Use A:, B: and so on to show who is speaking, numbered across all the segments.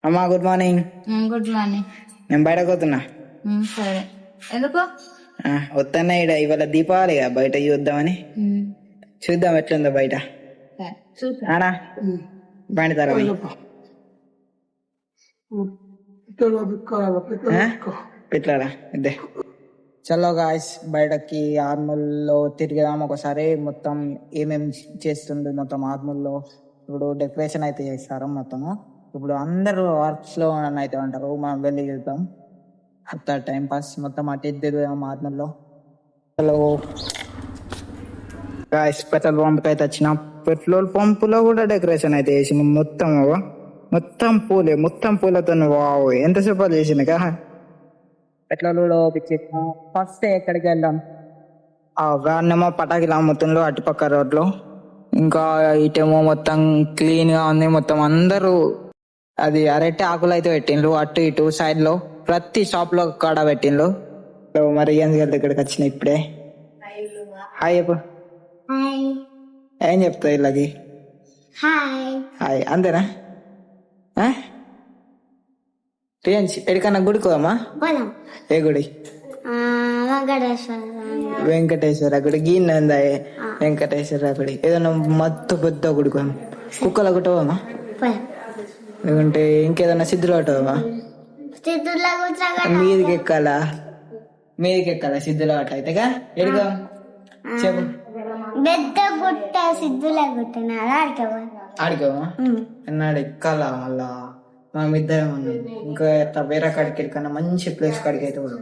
A: అమ్మా good morning.
B: Good morning.
A: నేను బయటకు పోతున్నా.
B: సరే, ఎందుకు
A: వద్దన్నా ఇడ ఇవాళ దీపావళిగా బయట చూద్దామని. చూద్దాం ఎట్లుందో బయట. ఆనా బండి తర పెట్టారా ఇద్దే. చలో గాయస్, బయటకి ఆర్మూల్లో తిరిగిదాం ఒకసారి. మొత్తం ఏమేమి చేస్తుండే మొత్తం ఆర్మూల్లో. ఇప్పుడు డెకరేషన్ అయితే చేస్తారు మొత్తము. ఇప్పుడు అందరూ వర్క్స్ లో అయితే ఉంటారు. మనం వెళ్ళి చూద్దాం. అంత టైం పాస్ మొత్తం అటు ఇటు తిరుగుదాం ఆర్మూల్లో. హలో గాయస్, పెట్రోల్ పంప్ అయితే వచ్చిన. పెట్రోల్ పంప్ లో కూడా డెకరేషన్ అయితే చేసింది మొత్తం. మొత్తం పూలే, మొత్తం పూలతో. వావ్, ఎంతసేపు చేసింది కా. పెట్రోల్ కూడా ఓపించేసాం. ఫస్ట్ ఎక్కడికి వెళ్దాం? గానేమో పటాకిలు అమ్ముతుండ్రు అటుపక్క రోడ్లో. ఇంకా ఇటేమో మొత్తం క్లీన్ గా ఉంది మొత్తం. అందరూ అది అరటి ఆకులు అయితే పెట్టిండ్రు అటు ఇటు సైడ్ లో. ప్రతి షాప్ లో కాడ పెట్టిండ్రు. మరి ఎందుకు ఇక్కడికి వచ్చిన ఇప్పుడే. హాయ్ చెప్పు. ఏం చెప్తావు ఇలాగి? హాయ్ అంతేనా? ఎడికన్నా గుడికోమా? ఏ గుడి? వెంకటేశ్వర గుడి. గీన్ ఉందా వెంకటేశ్వర గుడి? ఏదన్నా మత్తు పెద్ద గుడికో. కుక్కల కొట్టవమ్మా? లేకుంటే ఇంకేదన్నా సిద్ధులు కొట్టవమ్మా? మీదికి ఎక్కాలా? మీదికి ఎక్కాలా సిద్ధుల ఆట అయితేగా? ఎడుగా చెప్పు.
C: పెద్ద గుట్ట సిద్ధుల గుట్ట
A: ఆడుకోమా? ఎన్నాడు ఎక్కాలా మళ్ళా? మనం ఇద్దరం ఇంకా వేరే కాడికి వెళ్ళకన్నా మంచి ప్లేస్ కాడికి అయితే కూడా.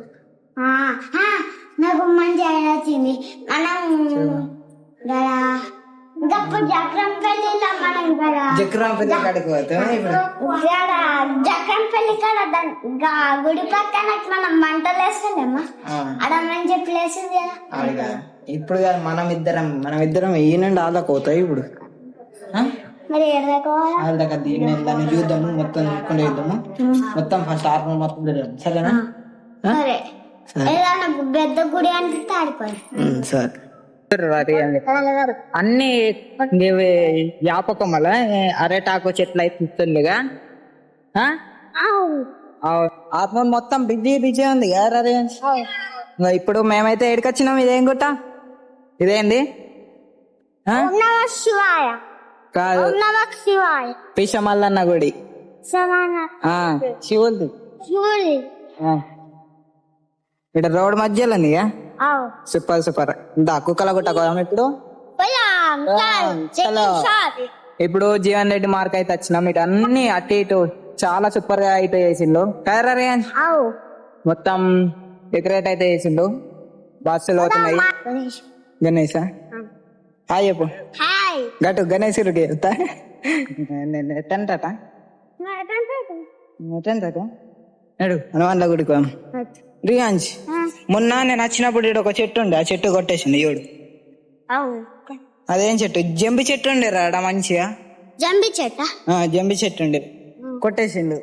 C: నాకు మంచి ఐడియా వచ్చింది. మనం
A: జక్రంపల్లి కాడికి పోతాం.
C: జక్రంపల్లి కాడ గుడి పక్కన మనం మంటలు వేస్తుండేమ్మా. అక్కడ మంచి ప్లేస్ ఉంది కదా.
A: ఇప్పుడు మనం ఇద్దరం ఈ నుండి ఆదాకు పోతాయి ఇప్పుడు.
C: మరి
A: వాళ్ళ దగ్గర దీన్ని చూద్దాము, మొత్తం చూసుకుంటూ చూద్దాము. మొత్తం ఫస్ట్ ఆర్మల్ మొత్తం తిరిగాం. సరేనా?
C: సరే, పెద్ద గుడి అంటే ఆడుకోవాలి.
A: సరే, అన్ని వ్యాపకం వల్ల అరటాకు చెట్లు అయితే ఇస్తుందిగా. ఆత్మ మొత్తం బిజీ ఉంది కదా. ఇప్పుడు మేమైతే ఎడికొచ్చినాం. ఇదేం గుట్ట? ఇదేంది?
C: శివాయ
A: కాదు, పిషమల్లన్న గుడి. శివుల్ది. ఇక్కడ రోడ్ మధ్యలో ఉంది. సూపర్. దా కుక్కల గుట్ట కోదాం ఇప్పుడు. చలో, ఇప్పుడు జీవన్ రెడ్డి మార్క్ అయితే వచ్చినాం. ఇటు అన్ని అటు ఇటు చాలా సూపర్ గా అయితే చేసిండు. మొత్తం డెకరేట్ అయితే చేసిండు. బస్సులు అవుతున్నాయి. గణేష్ హాయ్ చెప్పు. గటు గణేష్ రెడ్డి వెళ్తా. నడు హనుమాన్ల గుడికి. రియాన్స్, మొన్న నేను వచ్చినప్పుడు ఇక్కడ ఒక చెట్టు ఉండే, ఆ చెట్టు కొట్టేసింది చూడు. అదేం చెట్టు? జంబి చెట్టు ఉండే రాడా మంచిగా.
C: జంబి చెట్టు
A: ఉండే, కొట్టేసిండు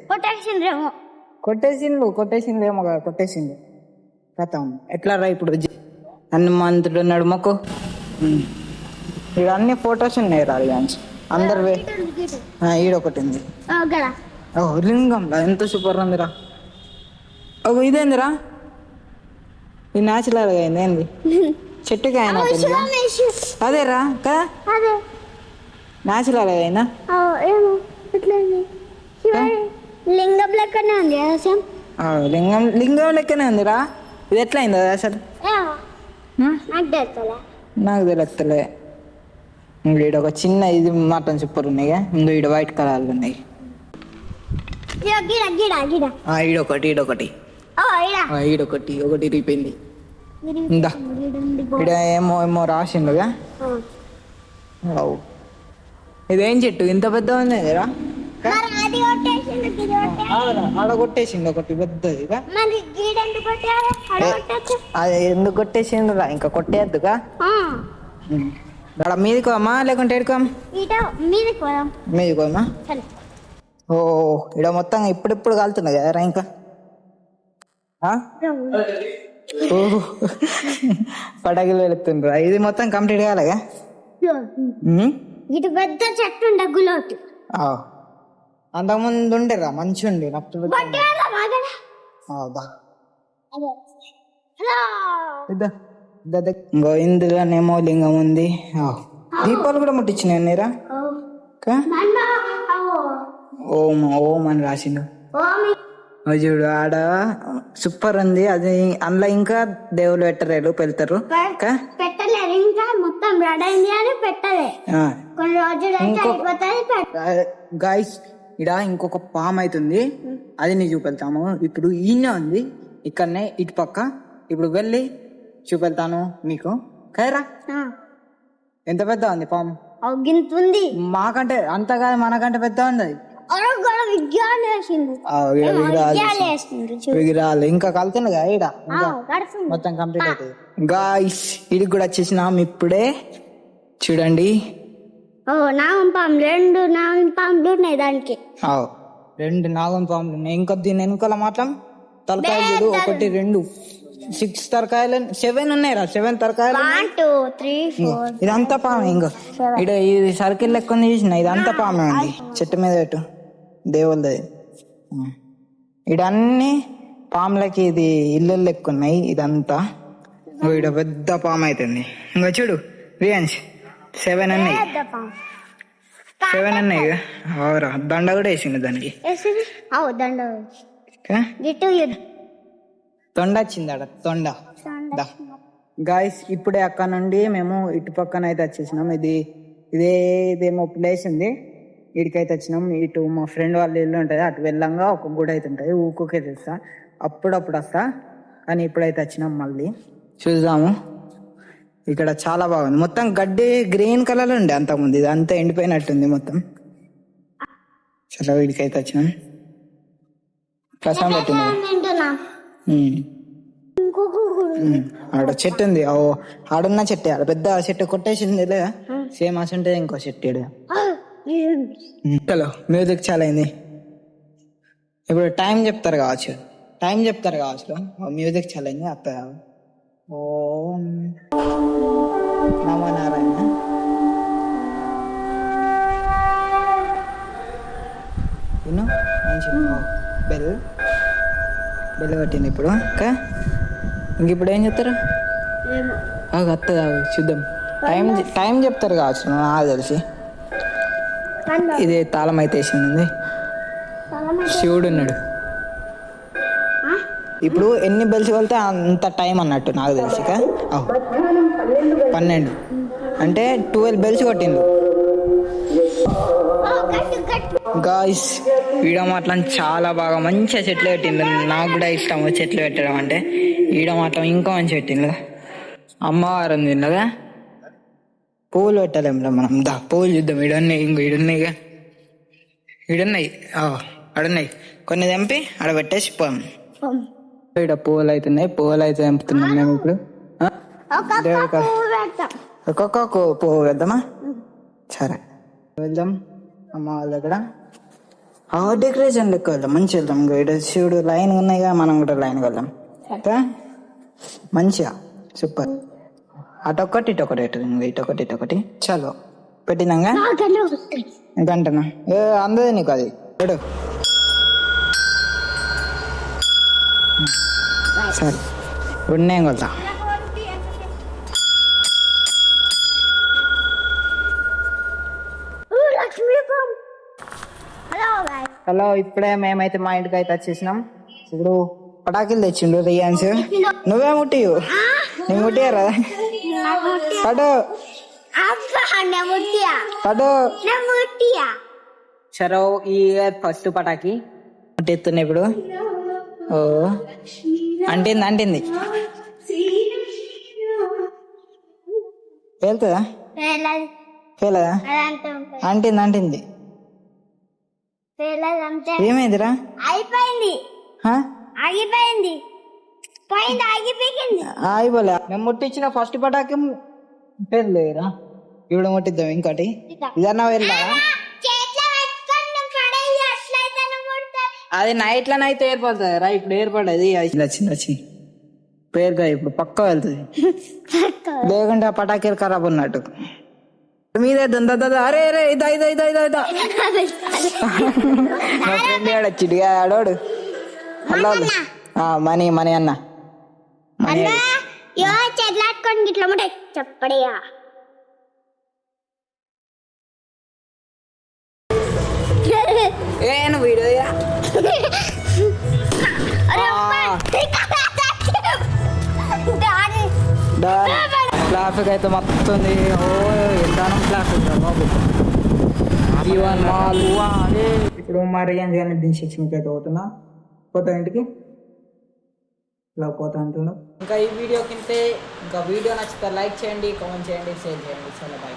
A: కథ. ఎట్లా రా ఇప్పుడు? హనుమంతుడు ఉన్నాడు మొక్కు. ఇక్కడ అన్ని ఫొటోస్ ఉన్నాయి రా రియాన్స్. అందరు ఈడొకటి ఉంది. లింగంలా ఎంత సూపర్ ఉందిరా. ఇదేందిరా? ఇది న్యాచురల్ గా అయింది. ఏంది? చెట్టుకి అయినా అదేరా కదా, న్యాచురల్ గా అయినా
C: లింగం లెక్కనే ఉంది.
A: లింగం లెక్కనే ఉందిరా. ఇది ఎట్లా అయింది అసలు? నాకు తెలుస్తలే. ఈడ ఒక చిన్న ఇది మాత్రం సూపర్ ఉన్నాయి. ముందు ఈడ వైట్ కలర్లు ఉన్నాయి. ఈడొకటి ఒకటి రీపోయింది. ఇక్కడ ఏమో రాసిండుగా. ఇదేం చెట్టు ఇంత పెద్ద ఉంది? ఆడ కొట్టేసిండు ఒకటి పెద్దది. అది ఎందుకు కొట్టేసిండు రా? ఇంకా కొట్టేద్దుగా. మీది కోమా లేకుంటే ఎడుకోమా? మీది కోమా. ఓ, ఇక్కడ మొత్తం ఇప్పుడు కాలుతుంది కదరా ఇంకా. పడగలు వెళుతుండ్రా. ఇది మొత్తం కంప్లీట్ కాలేగా?
C: ఇటు పెద్ద చెట్టు గులాబీ.
A: అంతకుముందు ఉండేరా మంచి ఉండి నాకు
C: పట్టేయాలా మాగడ అదే హలో
A: ఇంకో ఇందులోనేమో లింగం ఉంది దీపాలు కూడా ముట్టించినాయి నేరా
C: మన్న అవో
A: ఓం ఓం అని రాసిండు
C: ఓమి
A: చూడు ఆడ సూపర్ ఉంది అది. అందులో ఇంకా దేవుళ్ళు పెట్టరేలు పెడతారు
C: పెట్టలేరు ఇంకా మొత్తం రెడీ అయింది అని పెట్టలే కొన్ని రోజులు అయితే అయిపోతుంది.
A: గాయస్ ఇడ ఇంకొక పాము అవుతుంది, అది నీ చూపెళ్తాము. ఇప్పుడు ఈయన ఉంది ఇక్కడనే ఇటు పక్క. ఇప్పుడు వెళ్ళి చూపెళ్తాను మీకు. కైరా ఎంత పెద్ద ఉంది పాము?
C: గింతుంది
A: మాకంటే అంత కాదు, మనకంటే పెద్ద ఉంది అది. విగ్రహాలు ఇంకా కలుతున్నాయి కదా ఈడ, మొత్తం కంప్లీట్ అవుతుంది. గాయ్స్ ఇది కూడా వచ్చేసినాం ఇప్పుడే. చూడండి
C: నాగం పాము, 2 నాగం పాములు ఉన్నాయి దానికి.
A: 2 నాగం పాములు ఉన్నాయి. ఇంకా దీని వెనకాల మాత్రం తలకాయలు 1 2 6 తలకాయలు 7 ఉన్నాయిరా. 7 తలకాయలు.
C: 1 2 3 4
A: ఇదంతా పాము. ఇంకా ఇక్కడ ఇది సర్కిల్ లెక్క ఉంది చూసిన, ఇదంతా పామే ఉంది. చెట్టు మీద పెట్టు దేవుళ్ళది. ఇడన్నీ పాములకి ఇది ఇల్లు లెక్క ఉన్నాయి. ఇదంతా ఇడ పెద్ద పాము అవుతుంది. ఇంకా చూడు రియాన్స్ 7 ఉన్నాయి. 7 ఉన్నాయి. అవురా దండ కూడా వేసింది దానికి. తొండ వచ్చింది ఆడ తొండ. గాయస్ ఇప్పుడే అక్కడ నుండి మేము ఇటు పక్కన అయితే వచ్చేసినాం. ఇదేమో ప్లేస్ ఉంది, ఇడికైతే వచ్చినాం. ఇటు మా ఫ్రెండ్ వాళ్ళ ఇల్లు ఉంటుంది, అటు వెళ్ళంగా ఒక గుడి అయితే ఉంటుంది. ఊరికే తెలుస్తా, అప్పుడప్పుడు వస్తా. కానీ ఇప్పుడైతే వచ్చినాం, మళ్ళీ చూద్దాము. ఇక్కడ చాలా బాగుంది, మొత్తం గడ్డి గ్రీన్ కలర్ ఉండే అంతకుముందు, ఇది అంతా ఎండిపోయినట్టుంది మొత్తం. చాలా వీడికైతే వచ్చినాం. ప్రసాదం పెట్టింది. ఆడ చెట్టు ఉంది, ఆడున్న చెట్టు, ఆడ పెద్ద చెట్టు కొట్టేసింది లేదా, సేమ్ అసంటే ఇంకో చెట్టు. చలో మ్యూజిక్ చాలా అయింది. ఇప్పుడు టైం చెప్తారు కావచ్చు, మ్యూజిక్ చాలా అయింది. అత్త ఓం నమో నారాయణ. మంచి బెల్ పట్టింది ఇప్పుడు. ఇంక ఇప్పుడు ఏం చెప్తారు? అత్త చూద్దాం. టైం చెప్తారు కావచ్చు నాకు తెలిసి. ఇది తాళం అయితే వేసింది. శివుడు ఉన్నాడు. ఇప్పుడు ఎన్ని బెల్స్ వెళ్తే అంత టైం అన్నట్టు నాకు తెలిసి. 12 అంటే 12 బెల్స్ కొట్టిండు. గాయ్స్ ఈడ మాత్రం చాలా బాగా మంచిగా చెట్లు పెట్టిండు. నాకు కూడా ఇష్టం చెట్లు పెట్టడం అంటే. ఈడ మాత్రం ఇంకా మంచి పెట్టిండు. అమ్మవారు ఉంది కదా, పువ్వులు పెట్టలేమురా మనం. పువ్వులు చూద్దాం. ఈడున్నాయి ఆడున్నాయి కొన్ని తెంపి ఆడ పెట్టేసి పోయాం. ఇక్కడ పువ్వులు అవుతున్నాయి, పువ్వులు అయితే తెంపుతున్నాం మేము ఇప్పుడు. ఒక్కొక్క పువ్వు వేద్దామా? సరే వెళ్దాం అమ్మ వాళ్ళ దగ్గర. డెకరేషన్ లెక్క వెళ్దాం, మంచిగా వెళ్దాం. ఇక్కడ శివుడు లైన్ ఉన్నాయిగా, మనం కూడా లైన్కి వెళ్దాం. మంచిగా సూపర్. అటొక్కటి ఇటొకటి చలో పెట్టినాగా గంటనా అందది నీకు అది పెడు. సరే ఇప్పుడు నేను కొలుతా. హలో ఇప్పుడే మేమైతే మా ఇంటికి అయితే వచ్చేసినాం. ఇప్పుడు పటాకులు తెచ్చిండు రియాన్స్. నువ్వే ముట్టియు, నేను ముట్టియారా? పడు సరే ఈ ఫస్ట్ పటాకి ముట్టెత్తున్నా ఇప్పుడు. అంటింది పేలుతుందా? పేలదా? అంటింది. ఏమైందిరా? ఆగిపోలే. మేము ముట్టించిన ఫస్ట్ పటాకి పేర్లేరా. ఇప్పుడు ముట్టిద్దాం ఇంకోటి. ఇదన్నా వెళ్ళా, అది నైట్లోనైతే ఏర్పడుతుంది రా. ఇప్పుడు ఏర్పడేది వచ్చింది పేరుగా ఇప్పుడు పక్క వెళ్తుంది. లేకుంటే ఆ పటాకీలు ఖరాబ్ ఉన్నట్టు. మీదే దందా అరే అరే ఇదా ఇదా ఇదా ఇదా ఇదా మా ఫ్రెండ్ ఆడొచ్చిడిగా ఆడోడు హలో మనీ మనీ అన్న మనీ
C: చెట్లాట్టుకోండి ఇట్లా ఉంటాయి చెప్పడియా
A: ఏ నువ్వు వీడియో ట్రాఫిక్ అయితే మొత్తం ఉంది. ఓ ఎంతనం ట్రాఫిక్ బాబు జీవన్ మాల్ ఇప్పుడు మరి కానీ డిసిషన్కి అయితే పోతున్నా పోతా ఇంటికి ఇలా పోతా అంటున్నా. ఇంకా ఈ వీడియో కింద ఇంకా వీడియో నచ్చితే లైక్ చేయండి, కామెంట్ చేయండి, షేర్ చేయండి. చాలా బాయ్.